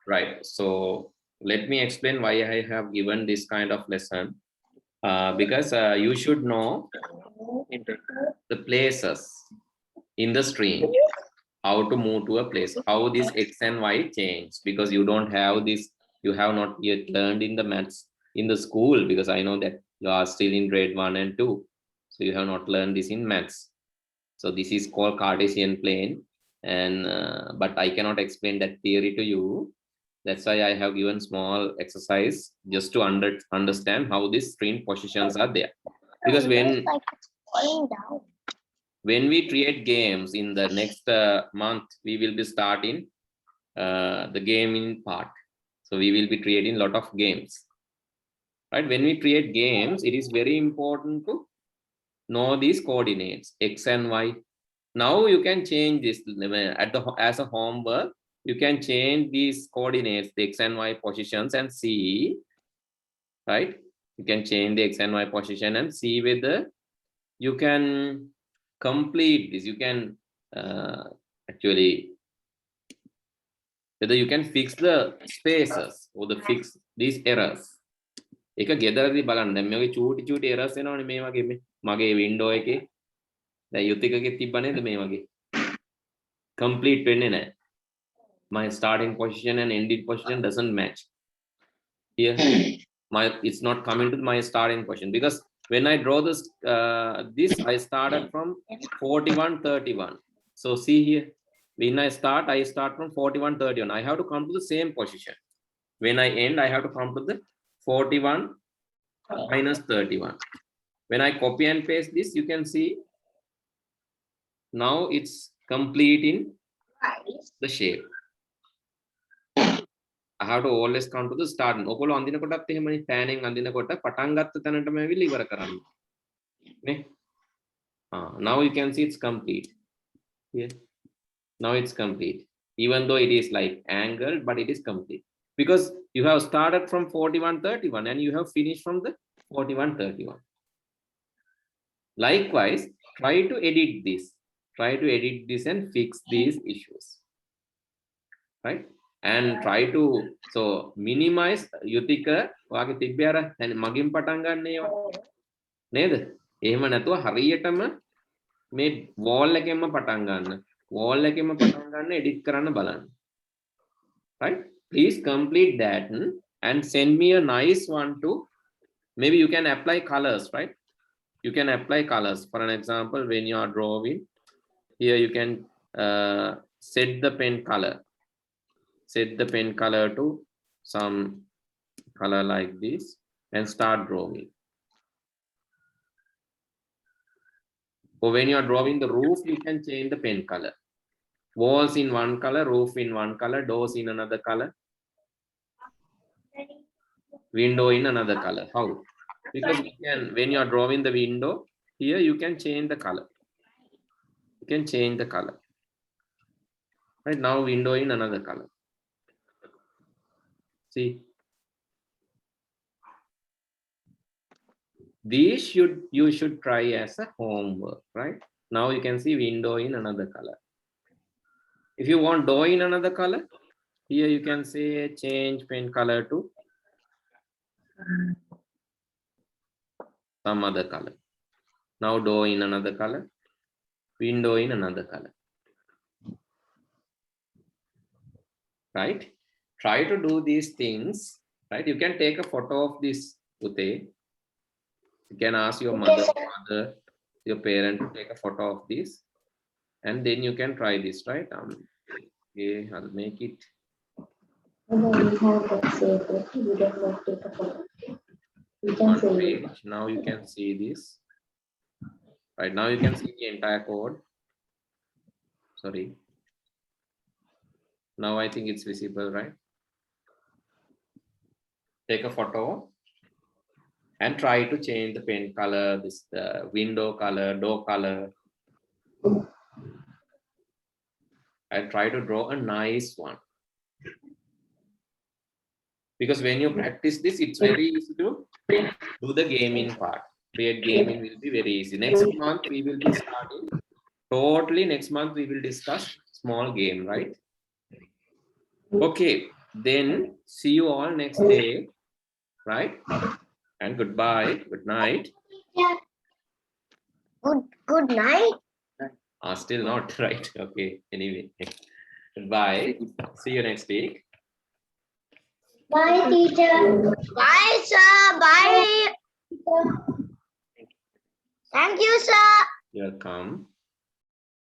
Right. So let me explain why I have given this kind of lesson. Because you should know the places in the stream, how to move to a place, how this X and Y change, because you don't have this, you have not yet learned in the maths in the school, because I know that you are still in grade 1 and 2. So you have not learned this in maths. So this is called Cartesian plane. And but I cannot explain that theory to you. That's why I have given small exercise just to understand how these stream positions are there. Because when we create games in the next month, we will be starting the gaming part. So we will be creating a lot of games, right? When we create games, it is very important to know these coordinates, X and Y. Now you can change this as a homework. You can change these coordinates, the X and Y positions, and see, right? You can change the X and Y position and see whether you can complete this. You can actually, whether you can fix the spaces or the fix these errors. එක ගෙදරදී බලන්න දැන් මේ චූටි චූටි errors එනවනේ මේ වගේ මගේ window එකේ දැන් යුතිකගේ තිබ්බ නේද මේ වගේ complete වෙන්නේ නැහැ. My starting position and ending position doesn't match. Here it's not coming to my starting position, because when I draw this I started from 41-31. So see here, when I start from 41-31. I have to come to the same position. When I end, I have to come to the 41 minus 31. When I copy and paste this, you can see now it's completing the shape. I have to always come to the start. ඔකොල්ලෝ අඳිනකොටත් එහෙමනේ පෑනෙන් අඳිනකොට පටන් ගත්ත තැනටම ඇවිල්ලා ඉවර කරන්න. නේ? Now you can see it's complete. Here. Now it's complete. Even though it is like angled, but it is complete. Because you have started from 41-31 and you have finished from the 41-31. Likewise, try to edit this. Try to edit this and fix these issues. Right? And try to minimize යුතික වාගේ තිබ්බේ අර මගින් පටන් ගන්න ඒවා නේද? එහෙම නැතුව හරියටම මේ wall එකෙන්ම පටන් ගන්න. wall එකෙන්ම පටන් ගන්න edit කරන්න බලන්න. Right? Please complete that and send me a nice one to, maybe you can apply colors, right? You can apply colors. For an example, when you are drawing, here you can set the pen color. Set the pen color to some color like this and start drawing. Or when you are drawing the roof, you can change the pen color. Walls in one color, roof in one color, doors in another color, window in another color. How? Because you can, when you are drawing the window, here you can change the color. You can change the color. Right now, window in another color. See, these you should try as a homework, right? Now you can see window in another color. If you want door in another color, here you can say change pen color to some other color. Now door in another color, window in another color. Right? Try to do these things, right? You can take a photo of this, Ute. You can ask your mother, father, your parent to take a photo of this, and then you can try this, right? Okay, I'll make it. Now you can see this. Right now you can see the entire code. Sorry. Now I think it's visible, right? Take a photo and try to change the pen color, this window color, door color. I try to draw a nice one. Because when you practice this, it's very easy to do the gaming part. Create gaming will be very easy. Next month we will be starting. Totally next month we will discuss small game, right? Okay. Then see you all next day, right? And goodbye, good night. Yeah. Good night. Still not right. Okay. Anyway, goodbye. See you next week. Bye, teacher. Bye, sir. Bye. Thank you, sir. You're welcome.